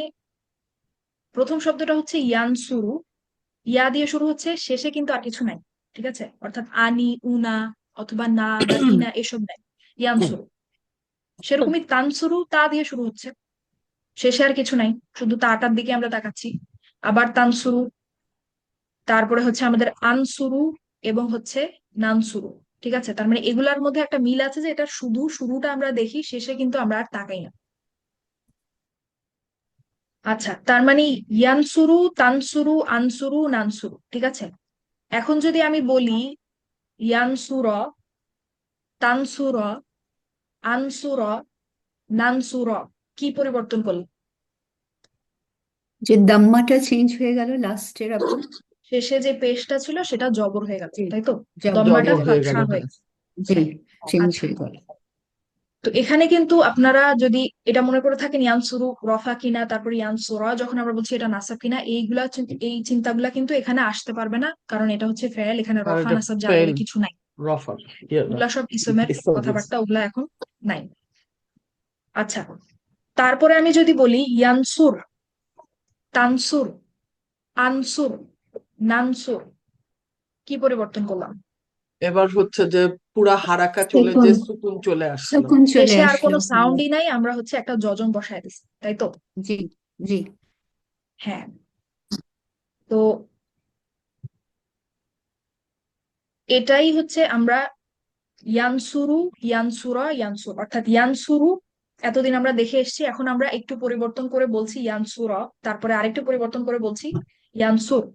প্রথম শব্দটা হচ্ছে ইয়ানসুরু। ইয়া দিয়ে শুরু হচ্ছে, শেষে কিন্তু আর কিছু নাই, ঠিক আছে? অর্থাৎ আনি, উনা অথবা না বা ইনা এসব নাই, ইয়ানসুরু। সেরকমই তানসুরু, তা দিয়ে শুরু হচ্ছে, শেষে আর কিছু নাই, শুধু তাটার দিকে আমরা তাকাচ্ছি। আবার তানসুরু, তারপরে হচ্ছে আমাদের আনসুরু এবং হচ্ছে নানসুরু, ঠিক আছে? তার মানে এগুলার মধ্যে একটা মিল আছে যে এটা শুধু শুরুটা আমরা দেখি, শেষে কিন্তু আমরা আর তাকাই না। আচ্ছা, তার মানে ইয়ানসুরু, তানসুরু, আনসুরু, নানসুরু, ঠিক আছে? এখন যদি আমি বলি ইয়ানসুর, তানসুর, আনসুর, নানসুর, কি পরিবর্তন করলো? যে দাম্মাটা চেঞ্জ হয়ে গেল লাস্টের আপনার, শেষে যে পেশটা ছিল সেটা জবর হয়ে গেল, জি, তাই তো? জবর দম্মাটা জবর হয়ে গেল, ফাতহা হয়ে হ্যাঁ। গেছে। জি, হ্যাঁ, চেঞ্জ আচ্ছা। হয়ে গেল। তো এখানে কিন্তু আপনারা যদি এটা মনে করে থাকেন ইয়ানসুরু রফা কিনা, তারপর ইয়ানসুরা যখন আমরা বলছি এটা নাসাব কিনা, এই চিন্তাগুলা কিন্তু এখানে আসতে পারবে না, কারণ এটা হচ্ছে ফেল, এখানে আর রফা এটা নাসাব যা ফেল, বলে কিছু নাই। রফার, ওগুলা সব ইসমের ইসলাম। কথাবার্তা, ওগুলা এখন নাই। আচ্ছা, তারপরে আমি যদি বলি ইয়ানসুর, তানসুর, আনসুর, নানসুর, কি পরিবর্তন করলাম? এবার হচ্ছে যে পুরা হারাকা চলে সুকুন, যে সুকুন চলে আসলো। সুকুন চলে শেষে আর আসলো। কোনো সাউন্ডই নাই, আমরা হচ্ছে একটা যজম বসায় দিছি, তাই তো? জি, জি। হ্যাঁ। তো এটাই হচ্ছে আমরা ইয়ানসুরু, ইয়ানসুরা, ইয়ানসুর, অর্থাৎ ইয়ানসুরু এতদিন আমরা দেখে এসেছি, এখন আমরা একটু পরিবর্তন করে বলছি ইয়ানসুরা, তারপরে আরেকটু পরিবর্তন করে বলছি ইয়ানসুর।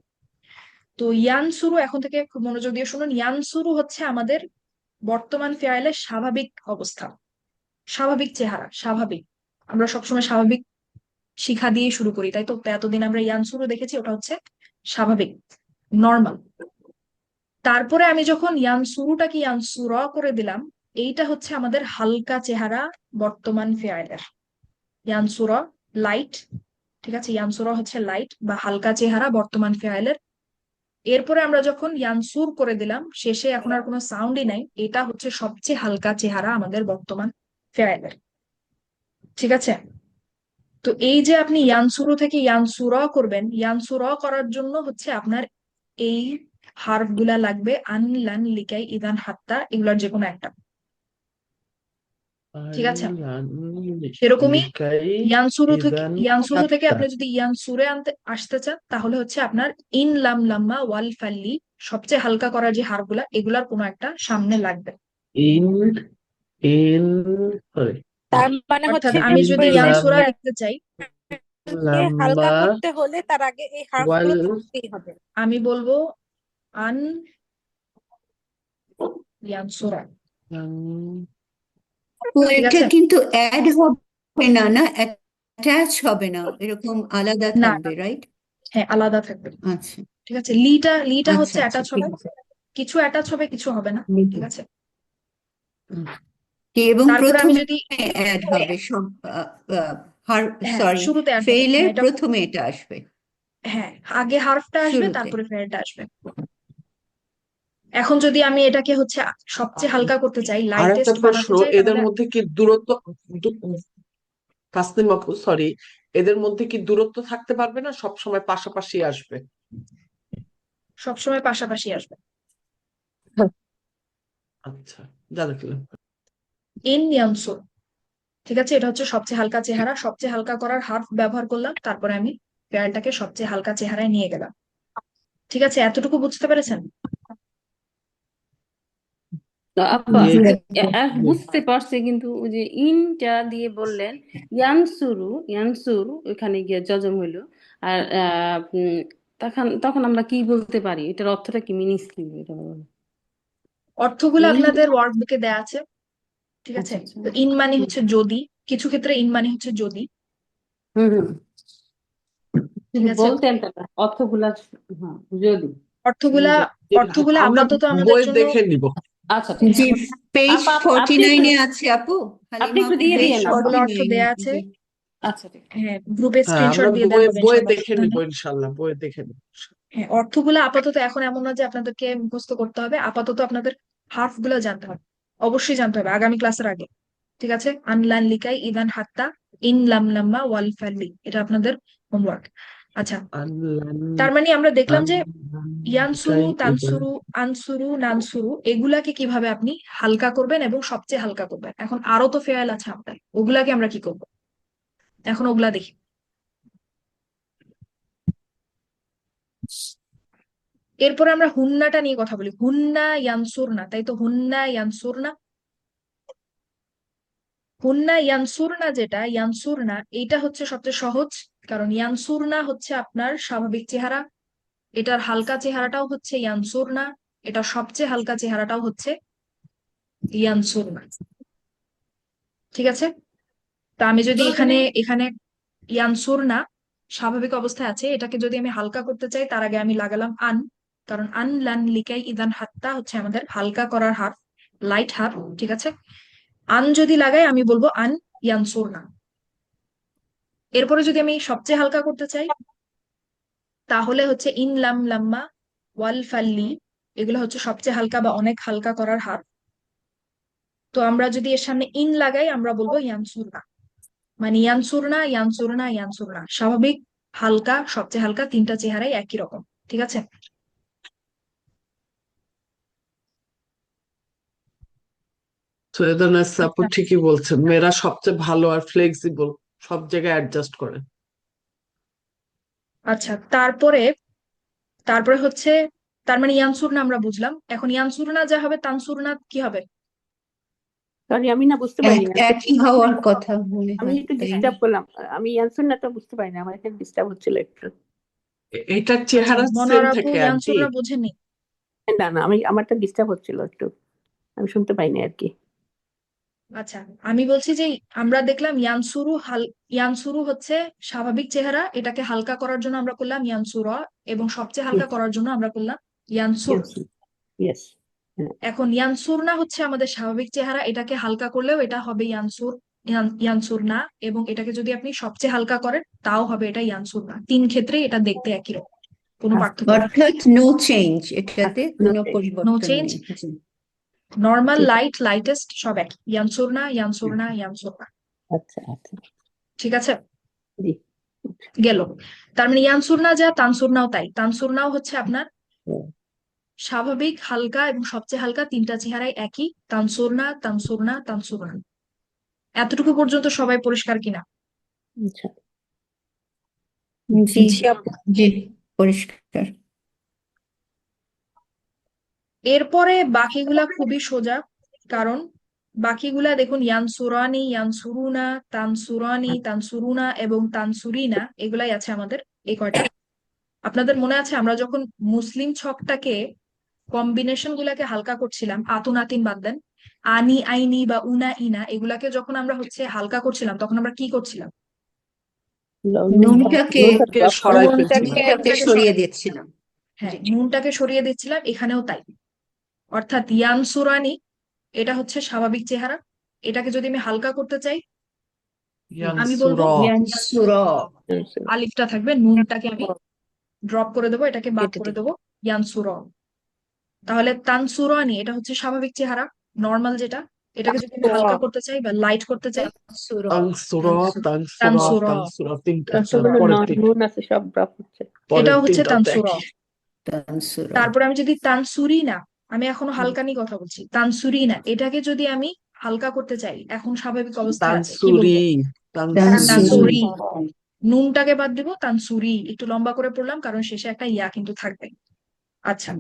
তো ইয়ানসুরু এখন থেকে খুব মনোযোগ দিয়ে শুনুন, ইয়ানসুরু হচ্ছে আমাদের বর্তমান ফেয়ালের স্বাভাবিক অবস্থা, স্বাভাবিক চেহারা, স্বাভাবিক। আমরা সবসময় স্বাভাবিক শিখা দিয়ে শুরু করি, তাই তো? তো এতদিন আমরা ইয়ানসুরু দেখেছি, ওটা হচ্ছে স্বাভাবিক, নর্মাল। তারপরে আমি যখন ইয়ানসুরুটাকে ইয়ানসুরা করে দিলাম, এইটা হচ্ছে আমাদের হালকা চেহারা বর্তমান ফেয়ালের। ইয়ানসুরা লাইট, ঠিক আছে? ইয়ানসুরা হচ্ছে লাইট বা হালকা চেহারা বর্তমান ফেয়ালের। এরপরে আমরা যখন ইয়ানসুর করে দিলাম, শেষে এখন আর কোনো সাউন্ডই নাই, এটা হচ্ছে সবচেয়ে হালকা চেহারা আমাদের বর্তমান ফেয়ালের, ঠিক আছে? তো এই যে আপনি ইয়ানসুরু থেকে ইয়ানসুরা করবেন, ইয়ানসুরা করার জন্য হচ্ছে আপনার এই হার্ফ গুলা লাগবে, আন, লান, লিকাই, ইদান, হাত্তা, এগুলোর যে কোনো একটা, ঠিক আছে? সেরকমই ইয়ানসুরু থেকে আপনি যদি ইয়ানসুরে আসতে চান, তাহলে হচ্ছে আপনার ইন, লাম, লাম্মা, ওয়াল, ফাল্লি, সবচেয়ে হালকা করার যে হার গুলা, এগুলার কোনো একটা সামনে লাগবে। ইন ইন সরি তার মানে অর্থাৎ হচ্ছে আমি যদি ইয়ানসুরা ফেলকে লিখতে চাই, হালকা লাম্বা করতে হলে তার আগে এই হার্ফ ওয়াল গুলো থাকতেই হবে। আমি বলবো আন ইয়ানসুরা, তো ঠিক এটা আছে? কিন্তু অ্যাড হবে না, না অ্যাটাচ হবে না, এরকম আলাদা না, থাকবে, রাইট? হ্যাঁ আলাদা থাকবে, আচ্ছা, ঠিক আছে? লিটা লিটা আচ্ছা, হচ্ছে আচ্ছা, অ্যাটাচ ঠিক হবে, আছে। কিছু অ্যাটাচ হবে, কিছু হবে না, ঠিক আছে? এবং তারপরে আমি প্রথমে যদি, অ্যাড হবে সব, হ্যাঁ সরি, শুরুতে add হবে, ফেইলের হ্যাঁ এটা, প্রথমে এটা আসবে, হ্যাঁ আগে হার্ফটা আসবে, শুরুতে। তারপরে ফেয়ারটা আসবে। এখন যদি আমি এটাকে হচ্ছে সবচেয়ে হালকা করতে চাই, আর একটা লাইটেস্ট প্রশ্ন, বানাতে চাই, এদের তাহলে মধ্যে কি দূরত্ব, তাসনিম আপু সরি, এদের মধ্যে কি দূরত্ব থাকতে পারবে না, সব সময় পাশাপাশি আসবে? সবসময় পাশাপাশি আসবে। আচ্ছা, জানাকিলাম। ইন ইয়ানসুর, ঠিক আছে? এটা হচ্ছে সবচেয়ে হালকা চেহারা, সবচেয়ে হালকা করার হার্ফ ব্যবহার করলাম, তারপরে আমি ফেয়ারটাকে সবচেয়ে হালকা চেহারায় নিয়ে গেলাম, ঠিক আছে? এতটুকু বুঝতে পেরেছেন? তো আপা দিয়ে বুঝতে পারছি, কিন্তু ওই যে ইনটা দিয়ে বললেন ইয়ানসুরু, ইয়ানসুরু ওখানে গিয়ে যজম হইলো। আর তখন তখন আমরা কি বলতে পারি, এটার অর্থটা কি, মিনিংস কি এটা বলুন। অর্থগুলো ইন, আপনাদের ওয়ার্ক বুকে দেয়া আছে, ঠিক আছে? আচ্ছা আচ্ছা তো ইন মানে হচ্ছে যদি, কিছু ক্ষেত্রে ইন মানে হচ্ছে যদি। হুম হুম ঠিক আছে, বলতেন তারা অর্থগুলা। হ্যাঁ যদি অর্থগুলা আমরা আপাতত আমাদের বই জন্য দেখে নিব। আচ্ছা ঠিক জি, আছে। পেজ আপনি একটু 49 আছে আপু, আপনি হালিমা একটু আপু, দিয়ে পেজ দিয়েন না। সবগুলো অর্থ 49 দেয়া আছে। জি। আচ্ছা ঠিক আছে। হ্যাঁ, গ্রুপে হ্যাঁ, স্ক্রিনশট আমরা দিয়ে দেওয়া হবে বই ইনশাআল্লাহ দেখে নিব, ইনশাল্লাহ বই দেখে নিব। হ্যাঁ, অর্থগুলো আপাতত এখন এমন না যে আপনাদেরকে মুখস্থ করতে হবে, আপাতত আপনাদের হার্ফ গুলো জানতে হবে, অবশ্যই জানতে হবে আগামী ক্লাসের আগে। ঠিক আছে, আনলান লিকাই ইদান হাত্তা ইন লাম লাম্মা ওয়াল ফাল্লি, এটা আপনাদের হোমওয়ার্ক। আচ্ছা, তার মানে আমরা দেখলাম যে ইয়ানসুরু, তানসুরু, আনসুরু, নানসুরু এগুলাকে কিভাবে আপনি হালকা করবেন এবং সবচেয়ে হালকা করবেন। এখন আরো তো ফেয়াল আছে আপনার, ওগুলাকে আমরা কি করব এখন, ওগুলা দেখি। এরপরে আমরা হুন্নাটা নিয়ে কথা বলি, হুন্না ইয়ানসুরনা, তাই তো, হুন্না ইয়ানসুরনা। হুন্না ইয়ানসুরনা, যেটা ইয়ানসুরনা এইটা হচ্ছে সবচেয়ে সহজ, কারণ ইয়ানসুরনা হচ্ছে আপনার স্বাভাবিক চেহারা, এটার হালকা চেহারাটাও হচ্ছে ইয়ানসুরনা, এটা সবচেয়ে হালকা চেহারাটাও হচ্ছে ইয়ানসুরনা। ঠিক আছে, তা আমি যদি এখানে এখানে ইয়ানসুরনা স্বাভাবিক অবস্থায় আছে, এটাকে যদি আমি হালকা করতে চাই তার আগে আমি লাগালাম আন, কারণ আন লান লিকাই ইদান হাত্তা হচ্ছে আমাদের হালকা করার হার, লাইট হার। ঠিক আছে, আন যদি লাগাই আমি বলবো আন ইয়ানসুরনা। এরপরে যদি আমি সবচেয়ে হালকা করতে চাই তাহলে হচ্ছে ইন লাম লাম্মা ওয়াল ফাল্লি, এগুলো হচ্ছে সবচেয়ে হালকা বা অনেক হালকা করার হার। তো আমরা যদি এর সামনে ইন লাগাই আমরা বলবো ইয়ানসুরনা, মানে ইয়ানসুরনা ইয়ানসুরনা ইয়ানসুরনা, স্বাভাবিক, হালকা, সবচেয়ে হালকা, তিনটা চেহারাই একই রকম। ঠিক আছে, সৈয়দা নাসরিন আপু ঠিকই বলছেন, মেয়েরা সবচেয়ে ভালো আর ফ্লেক্সিবল, সব জায়গায় অ্যাডজাস্ট করে। আচ্ছা, তারপরে তারপরে হচ্ছে, তার মানে ইয়ানসুরনা আমরা বুঝলাম, এখন ইয়ানসুরনা যা হবে তানসুরনা কি হবে? সরি আমি না বুঝতে পারিনি একই হওয়ার কথা মনে আমি হয়, একটু তাই না? ডিস্টার্ব করলাম। আমি অ্যান্সার না তো বুঝতে পারিনি, আমার এখানে ডিস্টার্ব হচ্ছিল একটু। এটার আচ্ছা, চেহারা সেম মনোয়ার আপু থাকে আর কি। ইয়ানসুরনা বোঝেননি? না না, আমারটা ডিস্টার্ব হচ্ছিল একটু, আমি শুনতে পাইনি আর কি। আচ্ছা, আমি বলছি যে আমরা দেখলাম ইয়ানসুরু হচ্ছে স্বাভাবিক চেহারা, এটাকে হালকা করার জন্য আমরা করলাম ইয়ানসুরা, এবং সবচেয়ে হালকা করার জন্য আমরা করলাম ইয়ানসুর। ইয়েস। এখন ইয়ানসুরনা হচ্ছে আমাদের স্বাভাবিক চেহারা, এটাকে হালকা করলেও এটা হবে ইয়ানসুর না, এবং এটাকে যদি আপনি সবচেয়ে হালকা করেন তাও হবে এটা ইয়ানসুর না। তিন ক্ষেত্রে এটা দেখতে একই রকম, কোনো পার্থক্য নেই। অর্থাৎ নো চেঞ্জ, এটাতে কোনো change. নো পরিবর্তন চেঞ্জ, নেই। জি, নর্মাল, ঠিক আছে। লাইটেস্ট সব একই, ইয়ানসুর না ইয়ানসুর না ইয়ানসুর না। আচ্ছা আচ্ছা। ঠিক আছে, জি। গেল। তার মানে ইয়ানসুর না যা তানসুর নাও তাই, তানসুর নাও হচ্ছে আপনার হুম, স্বাভাবিক, হালকা এবং সবচেয়ে হালকা, তিনটা চেহারাই একই, তানসুর না তানসুর না তানসুর না। এতটুকু পর্যন্ত সবাই পরিষ্কার কিনা? আচ্ছা। জি, জি আপু। জি, পরিষ্কার। এরপরে বাকিগুলা খুবই সোজা, কারণ বাকিগুলা দেখুন, ইয়ানসুরানি, ইয়ানসুরুনা, তানসুরানি, তানসুরুনা এবং তানসুরিনা, এগুলাই আছে আমাদের এই কয়টা। আপনাদের মনে আছে আমরা যখন মুসলিম ছকটাকে কম্বিনেশন গুলাকে হালকা করছিলাম, আতুন আতিন বাদ দেন, আনি আইনি বা উনা ইনা, এগুলাকে যখন আমরা হচ্ছে হালকা করছিলাম তখন আমরা কি করছিলাম? নুনটাকে সরাই ফেলছিলাম। নুনটাকে সরিয়ে দিচ্ছিলাম। হ্যাঁ, জি। নুনটাকে সরিয়ে দিচ্ছিলাম, এখানেও তাই। অর্থাৎ ইয়ানসুরানি এটা হচ্ছে স্বাভাবিক চেহারা, এটাকে যদি আমি হালকা করতে চাই আমি বলবো ইয়ানসুরা। আলিফটা থাকবে, নুনটাকে আমি ড্রপ করে দেবো, এটাকে বাদ কেটে করে দিই। দেবো, ইয়ানসুর। তাহলে তানসুরানি এটা হচ্ছে স্বাভাবিক চেহারা, নর্মাল যেটা, এটাকে যদি আমি হালকা করতে চাই বা লাইট করতে চাই তানসুরা, তানসুরা, তানসুরা। তানসুরা, তিনটা। যতগুলো পরের তিনটা, নুন আছে সব ড্রপ হচ্ছে। পরের এটাও হচ্ছে তিনটাও তো তানসুরা। একই। তানসুরা। তারপরে আমি যদি তানসুরি না, আমি এখনো হালকা নিয়ে কথা বলছি, তানসুরি না এটাকে যদি আমি হালকা করতে চাই, এখন স্বাভাবিক অবস্থায় আছে, কি বলবো? তানসুরি, তানসুরি। তানসুরি, নুনটাকে বাদ দিব, তানসুরি একটু লম্বা করে পড়লাম কারণ শেষে একটা ইয়া কিন্তু থাকবে। আচ্ছা,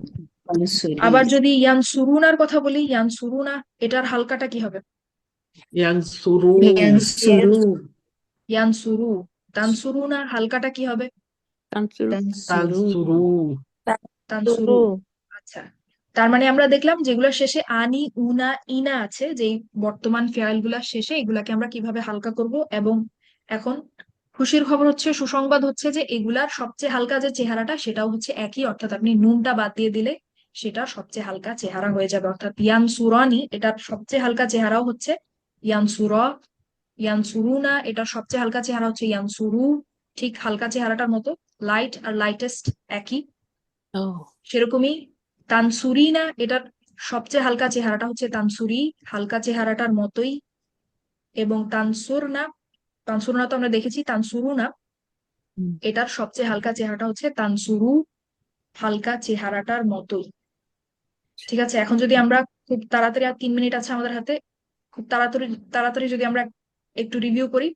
তানসুরি। আবার যদি ইয়ানসুরুনার কথা বলি, ইয়ানসুরুনা এটার হালকাটা কি হবে? ইয়ানসুরু, ইয়ানসুরু। ইয়ানসুরু। তানসুরুনার হালকাটা কি হবে? তানসুর। তানসুরু। তানসুরু। তানসুরু। আচ্ছা, তার মানে আমরা দেখলাম যেগুলো শেষে আনি, উনা, ইনা আছে, যেই বর্তমান ফেয়াল গুলার শেষে, এগুলাকে আমরা কিভাবে হালকা করব। এবং এখন খুশির খবর হচ্ছে, সুসংবাদ হচ্ছে যে এগুলার সবচেয়ে হালকা যে চেহারাটা সেটাও হচ্ছে একই, অর্থাৎ আপনি নুনটা বাদ দিয়ে দিলে সেটা সবচেয়ে হালকা চেহারা হয়ে যাবে। অর্থাৎ ইয়ানসুরানি এটার সবচেয়ে হালকা চেহারাও হচ্ছে ইয়ানসুর, ইয়ানসুরুনা এটার সবচেয়ে হালকা চেহারা হচ্ছে ইয়ানসুরু, ঠিক হালকা চেহারাটার মতো। লাইট আর লাইটেস্ট একই। ও সেরকমই তানসুরিনা এটার সবচেয়ে হালকা চেহারাটা হচ্ছে তানসুরি, হালকা চেহারাটার মতোই। এবং তানসুরনা, তানসুরনা তো আমরা দেখেছি, তানসুরুনা হুম। এটার সবচেয়ে হালকা চেহারাটা হচ্ছে তানসুরু, হালকা চেহারাটার মতোই। ঠিক আছে, এখন যদি আমরা খুব তাড়াতাড়ি, আর 3 মিনিট আছে আমাদের হাতে, খুব তাড়াতাড়ি তাড়াতাড়ি যদি আমরা একটু রিভিউ করি।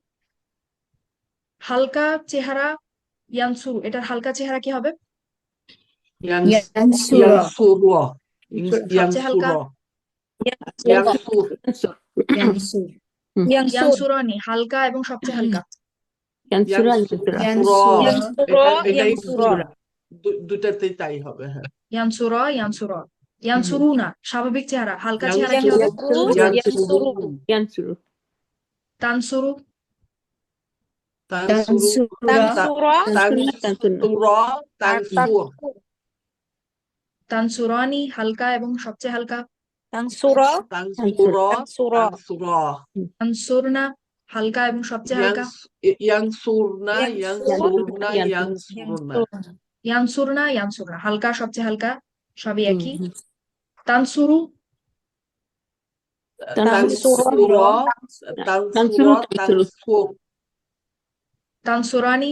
হালকা চেহারা ইয়ানসুরু, এটার হালকা চেহারা কি হবে? ইয়ানসুরা, ইয়ানসুরা, সবচেয়ে হালকা ইয়ানসুর, ইয়ানসুর, ইয়ানসুর, ইয়ানসুরানি, হালকা এবং সবচেয়ে হালকা। ক্যান্সুরা ইয়ানসুরা, ইয়ানসুরা, এটাই ইয়ানসুরা, দুটাতেই তাই হবে। হ্যাঁ, ইয়ানসুরা, ইয়ানসুরা, ইয়ানসুরুনা স্বাভাবিক চেহারা, হালকা চেহারা কি হবে? ইয়ানসুরু, ক্যান্সুরু তানসুরু, তানসুরা, তানসুরা, তানসুরা, তানসুর, তানসুরানি হালকা এবং সবচেয়ে হালকা। তানসুরা, তানসুরা, তানসুরা, তানসুরা, তানসুরনা হালকা এবং সবচেয়ে হালকা। ইয়ানসুরনা, ইয়ানসুরনা, ইয়ানসুর, ইয়ানসুরনা, ইয়ানসুরনা, ইয়ানসুরনা হালকা সবচেয়ে হালকা, সবই একই। তানসুরু, তানসুরা, তানসুরা, তানসুর, তানসুরানি,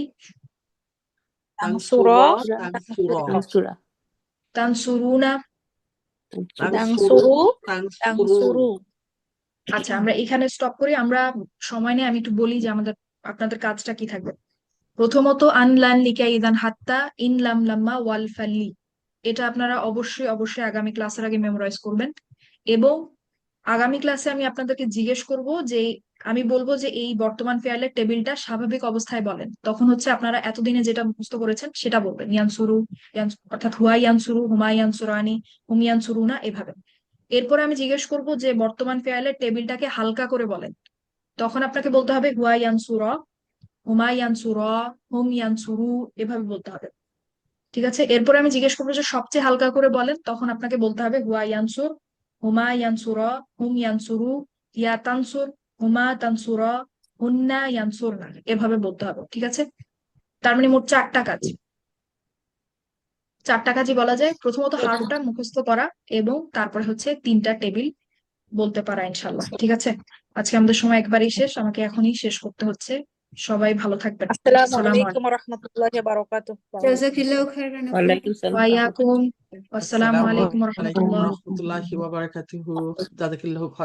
তানসুরা, তানসুরা, ক্যান্সুরা তানসুরুনা। তানসুরু, তানসুরু। তানসুরু। আচ্ছা, আমরা এখানে স্টপ করি। আমরা সময় নিয়ে আমি একটু বলি যে আপনাদের কাজটা কি থাকবে। প্রথমত আনলান লিকা ইদান হাত্তা, ইন লাম লাম্মা ওয়াল ফাল্লি, এটা আপনারা অবশ্যই অবশ্যই আগামী ক্লাসের আগে মেমোরাইজ করবেন। এবং আগামী ক্লাসে আমি আপনাদেরকে জিজ্ঞেস করব যে, আমি বলবো যে এই বর্তমান ফেয়ালের টেবিলটা স্বাভাবিক অবস্থায় বলেন, তখন হচ্ছে আপনারা এতদিনে যেটা মুখস্থ করেছেন সেটা বলবেন। ইয়ানসুরু, অর্থাৎ হুয়া ইয়ানসুরু, হুমা ইয়ানসুরানি, হুম ইয়ানসুরুনা, এভাবে। এরপরে আমি জিজ্ঞেস করব যে বর্তমান ফেয়ালের টেবিলটাকে হালকা করে বলেন, তখন আপনাকে বলতে হবে হুয়া ইয়ানসুরা, হুমা ইয়ানসুরা, হুম ইয়ানসুরু, এভাবে বলতে হবে। ঠিক আছে, এরপরে আমি জিজ্ঞেস করবো যে সবচেয়ে হালকা করে বলেন, তখন আপনাকে বলতে হবে হুয়া ইয়ানসুর, হুমা ইয়ানসুরা, হুম ইয়ানসুরু, ইয়া তানসুর, হুমা তানসুরা, হুন্না ইয়ানসুরনা, এভাবে বলতে হবে। ঠিক আছে, তার মানে মোট 4টা কাজ। 4টা কাজই বলা যায়। প্রথমত হারফটা মুখস্থ করা, এবং তারপরে হচ্ছে 3টা টেবিল বলতে পারা, ইনশাল্লাহ। ঠিক আছে, আজকে আমাদের সময় একবারই শেষ, আমাকে এখনই শেষ করতে হচ্ছে। সবাই ভালো থাকবেন। আসসালামু আসসালামু আলাইকুম আলাইকুম। ওয়া রাহমাতুল্লাহি ওয়া বারাকাতুহু। জাযাকিল্লাহু খাইরান আপু। ওয়ালাইকুম সালাম ওয়াইয়াকুম। আসসালামু আসসালামু আলাইকুম আলাইকুম রহমতুল্লাহ। রহমতুল্লাহি ওয়া বারাকাতুহু। জাযাকিল্লাহু খাইরান।